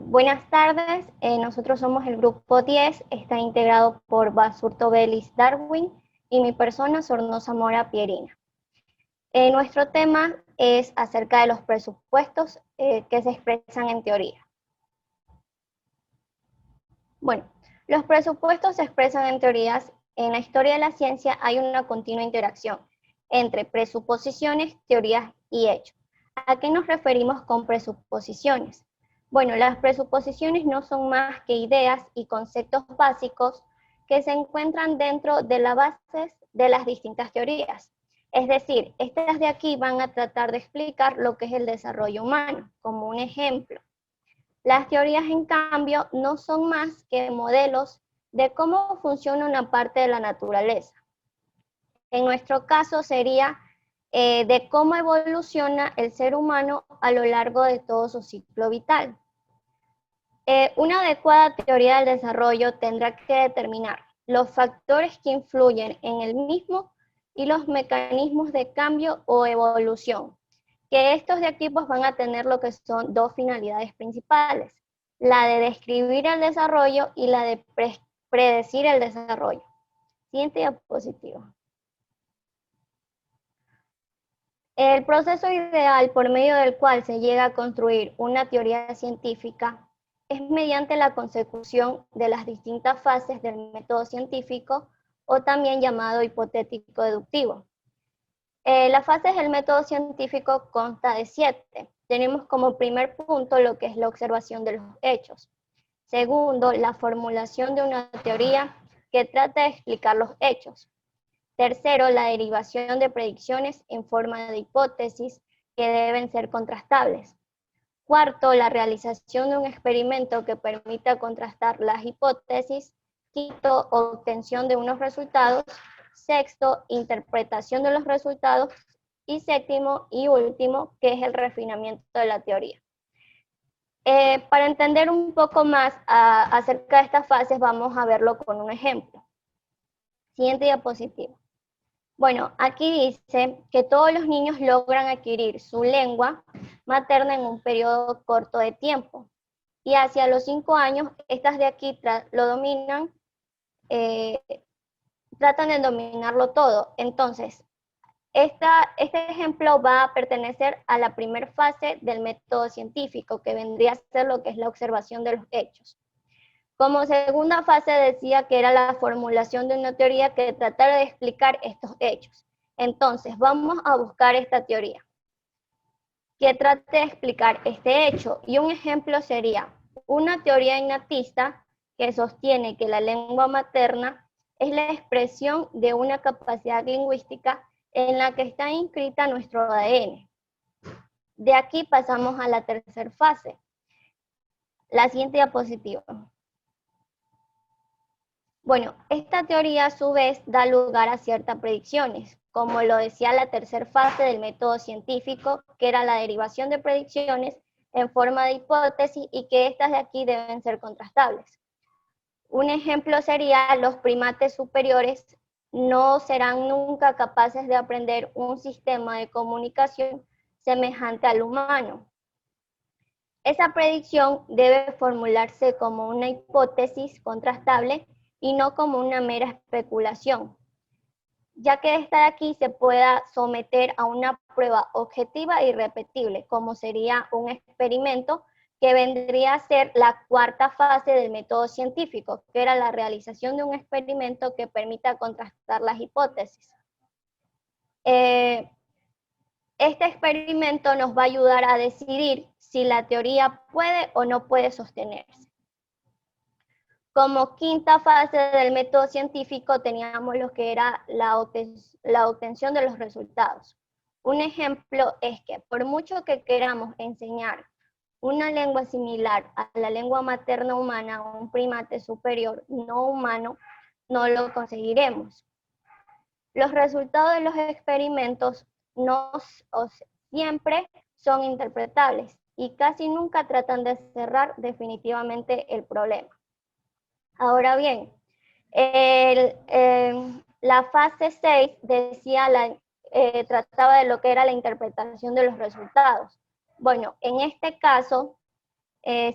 Buenas tardes, nosotros somos el grupo 10, está integrado por Basurto Vélez Darwin y mi persona Sornosa Mora Pierina. Nuestro tema es acerca de los presupuestos que se expresan en teoría. Bueno, los presupuestos se expresan en teorías. En la historia de la ciencia hay una continua interacción entre presuposiciones, teorías y hechos. ¿A qué nos referimos con presuposiciones? Bueno, las presuposiciones no son más que ideas y conceptos básicos que se encuentran dentro de las bases de las distintas teorías. Es decir, estas de aquí van a tratar de explicar lo que es el desarrollo humano, como un ejemplo. Las teorías, en cambio, no son más que modelos de cómo funciona una parte de la naturaleza. En nuestro caso sería de cómo evoluciona el ser humano a lo largo de todo su ciclo vital. Una adecuada teoría del desarrollo tendrá que determinar los factores que influyen en el mismo y los mecanismos de cambio o evolución, que estos de aquí pues van a tener lo que son dos finalidades principales, la de describir el desarrollo y la de predecir el desarrollo. Siguiente diapositiva. El proceso ideal por medio del cual se llega a construir una teoría científica es mediante la consecución de las distintas fases del método científico o también llamado hipotético deductivo. Las fases del método científico consta de 7. Tenemos como primer punto lo que es la observación de los hechos. Segundo, la formulación de una teoría que trata de explicar los hechos. Tercero, la derivación de predicciones en forma de hipótesis que deben ser contrastables. Cuarto, la realización de un experimento que permita contrastar las hipótesis. Quinto, obtención de unos resultados. Sexto, interpretación de los resultados. Y séptimo y último, que es el refinamiento de la teoría. Para entender un poco más acerca de estas fases, vamos a verlo con un ejemplo. Siguiente diapositiva. Bueno, aquí dice que todos los niños logran adquirir su lengua materna en un periodo corto de tiempo. Y hacia los 5 años, estas de aquí lo dominan, tratan de dominarlo todo. Entonces, este ejemplo va a pertenecer a la primera fase del método científico, que vendría a ser lo que es la observación de los hechos. Como segunda fase decía que era la formulación de una teoría que tratara de explicar estos hechos. Entonces, vamos a buscar esta teoría que trate de explicar este hecho. Y un ejemplo sería una teoría innatista que sostiene que la lengua materna es la expresión de una capacidad lingüística en la que está inscrita nuestro ADN. De aquí pasamos a la tercera fase. La siguiente diapositiva. Bueno, esta teoría a su vez da lugar a ciertas predicciones, como lo decía la tercera fase del método científico, que era la derivación de predicciones en forma de hipótesis y que estas de aquí deben ser contrastables. Un ejemplo sería los primates superiores no serán nunca capaces de aprender un sistema de comunicación semejante al humano. Esa predicción debe formularse como una hipótesis contrastable y no como una mera especulación, ya que esta de aquí se pueda someter a una prueba objetiva y repetible, como sería un experimento que vendría a ser la cuarta fase del método científico, que era la realización de un experimento que permita contrastar las hipótesis. Este experimento nos va a ayudar a decidir si la teoría puede o no puede sostenerse. Como quinta fase del método científico teníamos lo que era la obtención de los resultados. Un ejemplo es que por mucho que queramos enseñar una lengua similar a la lengua materna humana a un primate superior no humano, no lo conseguiremos. Los resultados de los experimentos siempre son interpretables y casi nunca tratan de cerrar definitivamente el problema. Ahora bien, la fase 6 trataba de lo que era la interpretación de los resultados. Bueno, en este caso,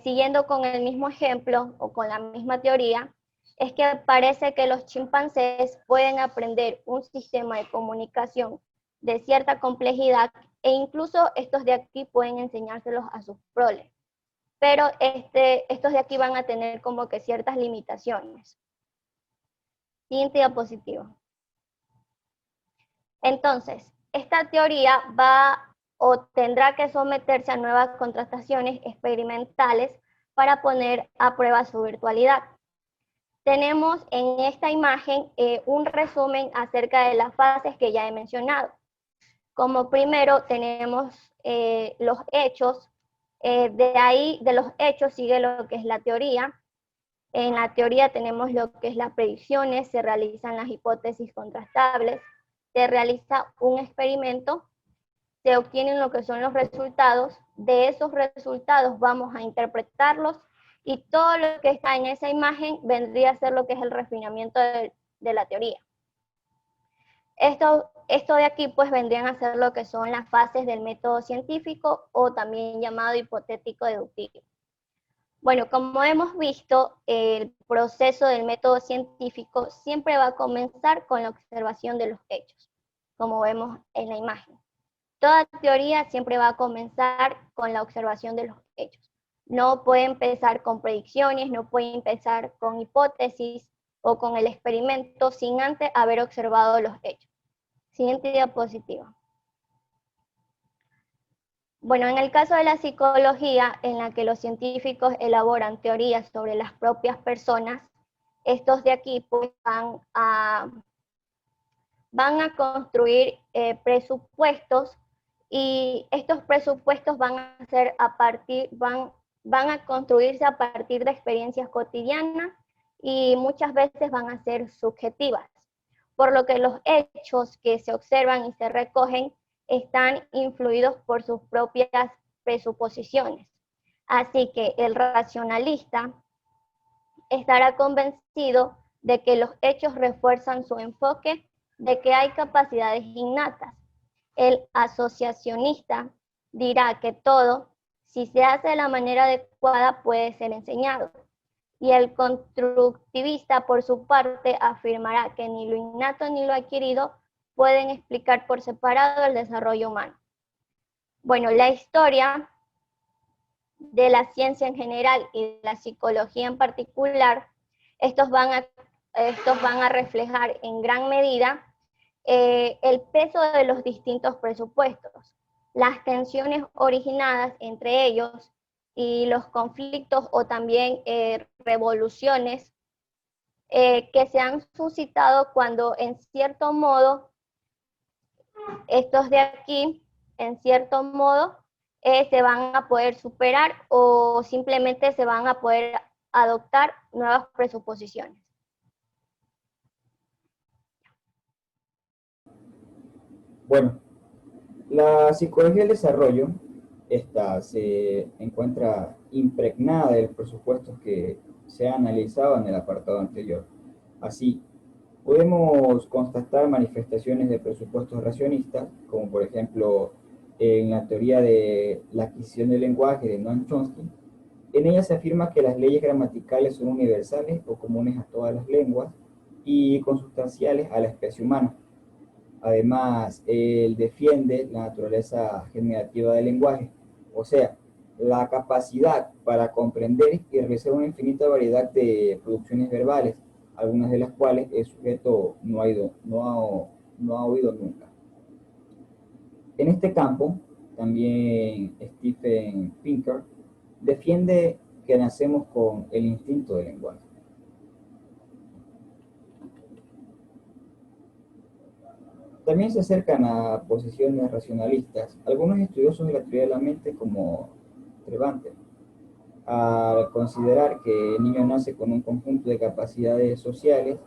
siguiendo con el mismo ejemplo o con la misma teoría, es que parece que los chimpancés pueden aprender un sistema de comunicación de cierta complejidad e incluso estos de aquí pueden enseñárselos a sus proles. Pero estos de aquí van a tener como que ciertas limitaciones. Siguiente diapositiva. Entonces, esta teoría va o tendrá que someterse a nuevas contrastaciones experimentales para poner a prueba su virtualidad. Tenemos en esta imagen un resumen acerca de las fases que ya he mencionado. Como primero tenemos los hechos, de ahí de los hechos sigue lo que es la teoría. En la teoría tenemos lo que es las predicciones, se realizan las hipótesis contrastables, se realiza un experimento, se obtienen lo que son los resultados, de esos resultados vamos a interpretarlos y todo lo que está en esa imagen vendría a ser lo que es el refinamiento de la teoría. Esto de aquí pues vendrían a ser lo que son las fases del método científico o también llamado hipotético deductivo. Bueno, como hemos visto, el proceso del método científico siempre va a comenzar con la observación de los hechos, como vemos en la imagen. Toda teoría siempre va a comenzar con la observación de los hechos. No puede empezar con predicciones, no puede empezar con hipótesis o con el experimento sin antes haber observado los hechos. Siguiente diapositiva. Bueno, en el caso de la psicología, en la que los científicos elaboran teorías sobre las propias personas, estos de aquí pues, van a construir presupuestos y estos presupuestos van a construirse a partir de experiencias cotidianas y muchas veces van a ser subjetivas, por lo que los hechos que se observan y se recogen están influidos por sus propias presuposiciones. Así que el racionalista estará convencido de que los hechos refuerzan su enfoque de que hay capacidades innatas. El asociacionista dirá que todo, si se hace de la manera adecuada, puede ser enseñado. Y el constructivista, por su parte, afirmará que ni lo innato ni lo adquirido pueden explicar por separado el desarrollo humano. Bueno, la historia de la ciencia en general y de la psicología en particular, estos van a reflejar en gran medida el peso de los distintos presupuestos, las tensiones originadas entre ellos y los conflictos o también revoluciones que se han suscitado cuando en cierto modo estos de aquí, en cierto modo, se van a poder superar o simplemente se van a poder adoptar nuevas presuposiciones. Bueno, la psicología del desarrollo, esta se encuentra impregnada de los presupuestos que se han analizado en el apartado anterior. Así, podemos constatar manifestaciones de presupuestos racionistas, como por ejemplo en la teoría de la adquisición del lenguaje de Noam Chomsky. En ella se afirma que las leyes gramaticales son universales o comunes a todas las lenguas y consustanciales a la especie humana. Además, él defiende la naturaleza generativa del lenguaje, o sea, la capacidad para comprender y realizar una infinita variedad de producciones verbales, algunas de las cuales el sujeto no ha oído nunca. En este campo, también Steven Pinker defiende que nacemos con el instinto del lenguaje. También se acercan a posiciones racionalistas algunos estudiosos de la teoría de la mente como Trevante, al considerar que el niño nace con un conjunto de capacidades sociales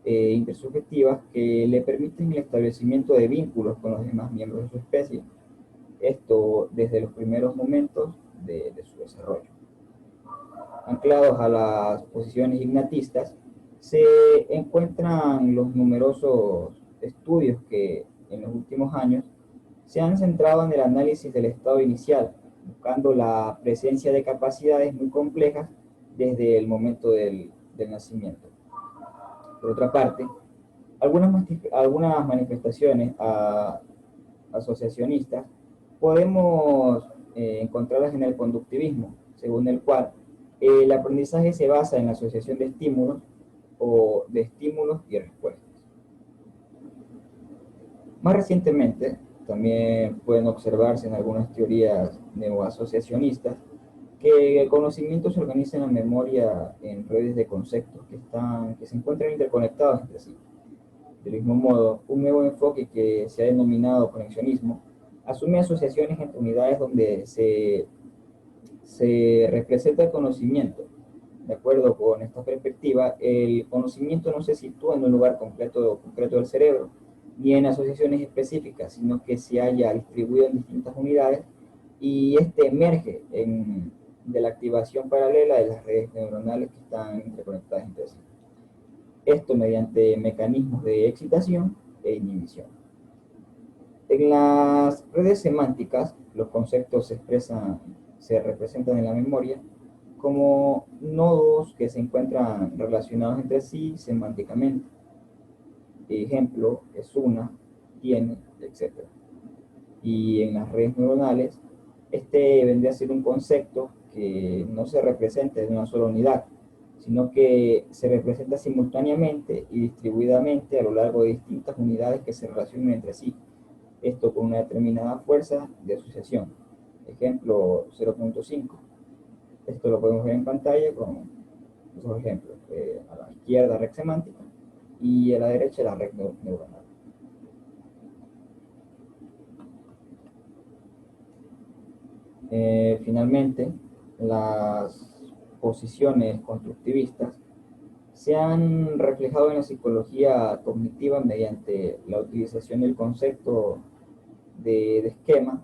e intersubjetivas que le permiten el establecimiento de vínculos con los demás miembros de su especie. esto desde los primeros momentos de su desarrollo. Anclados a las posiciones ignatistas, se encuentran los numerosos estudios que en los últimos años se han centrado en el análisis del estado inicial, buscando la presencia de capacidades muy complejas desde el momento del nacimiento. Por otra parte, algunas manifestaciones asociacionistas podemos encontrarlas en el conductivismo, según el cual el aprendizaje se basa en la asociación de estímulos o de estímulos y respuestas. Más recientemente, también pueden observarse en algunas teorías neoasociacionistas que el conocimiento se organiza en la memoria en redes de conceptos que se encuentran interconectados entre sí. Del mismo modo, un nuevo enfoque que se ha denominado conexionismo asume asociaciones entre unidades donde se representa el conocimiento. De acuerdo con esta perspectiva, el conocimiento no se sitúa en un lugar concreto del cerebro, ni en asociaciones específicas, sino que se halla distribuido en distintas unidades y este emerge de la activación paralela de las redes neuronales que están interconectadas entre sí. Esto mediante mecanismos de excitación e inhibición. En las redes semánticas, los conceptos se representan en la memoria como nodos que se encuentran relacionados entre sí semánticamente. Ejemplo, es una, tiene, etc. Y en las redes neuronales, este vendría a ser un concepto que no se representa en una sola unidad, sino que se representa simultáneamente y distribuidamente a lo largo de distintas unidades que se relacionan entre sí. Esto con una determinada fuerza de asociación. Ejemplo 0.5. Esto lo podemos ver en pantalla con esos ejemplos. A la izquierda red semántica y a la derecha la red neuronal. Finalmente, las posiciones constructivistas se han reflejado en la psicología cognitiva mediante la utilización del concepto de esquema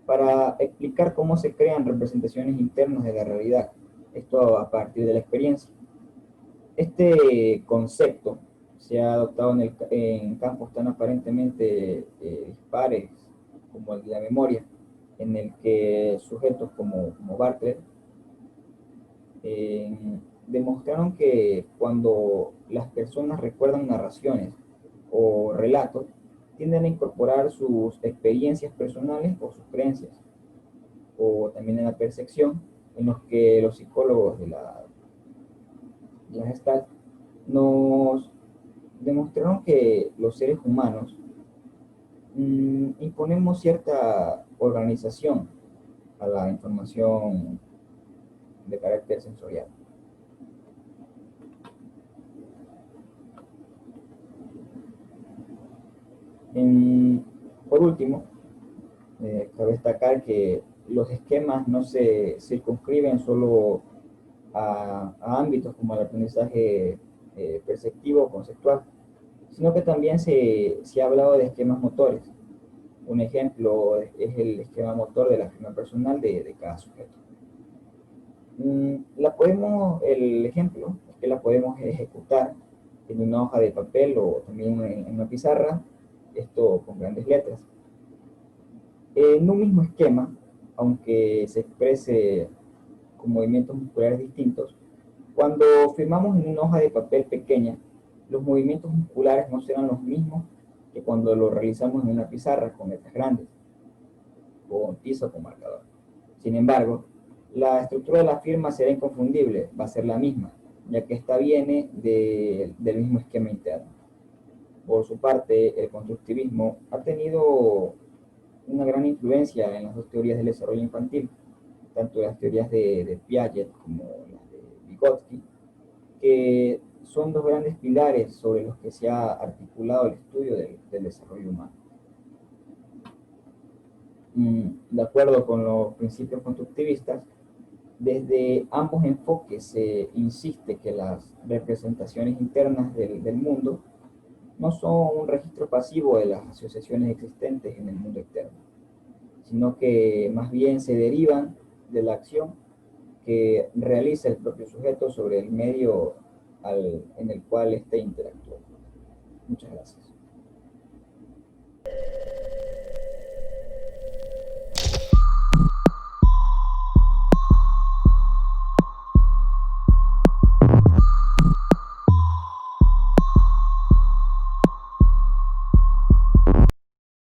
para explicar cómo se crean representaciones internas de la realidad, esto a partir de la experiencia. Este concepto se ha adoptado en campos tan aparentemente dispares como el de la memoria, en el que sujetos como Bartlett demostraron que cuando las personas recuerdan narraciones o relatos, tienden a incorporar sus experiencias personales o sus creencias, o también en la percepción, en los que los psicólogos de la Gestalt nos demostraron que los seres humanos imponemos cierta organización a la información de carácter sensorial. Por último, cabe destacar que los esquemas no se circunscriben solo a ámbitos como el aprendizaje perceptivo o conceptual, sino que también se ha hablado de esquemas motores. Un ejemplo es el esquema motor de la firma personal de cada sujeto. El ejemplo es que la podemos ejecutar en una hoja de papel o también en una pizarra, esto con grandes letras. En un mismo esquema, aunque se exprese con movimientos musculares distintos, cuando firmamos en una hoja de papel pequeña, los movimientos musculares no serán los mismos que cuando lo realizamos en una pizarra con letras grandes o tiza con marcador. Sin embargo, la estructura de la firma será inconfundible, va a ser la misma, ya que esta viene del mismo esquema interno. Por su parte, el constructivismo ha tenido una gran influencia en las dos teorías del desarrollo infantil, tanto las teorías de Piaget como las de Vygotsky, que son dos grandes pilares sobre los que se ha articulado el estudio del desarrollo humano. De acuerdo con los principios constructivistas, desde ambos enfoques se insiste que las representaciones internas del mundo no son un registro pasivo de las asociaciones existentes en el mundo externo, sino que más bien se derivan de la acción que realiza el propio sujeto sobre el medio en el cual esté interactuando. Muchas gracias.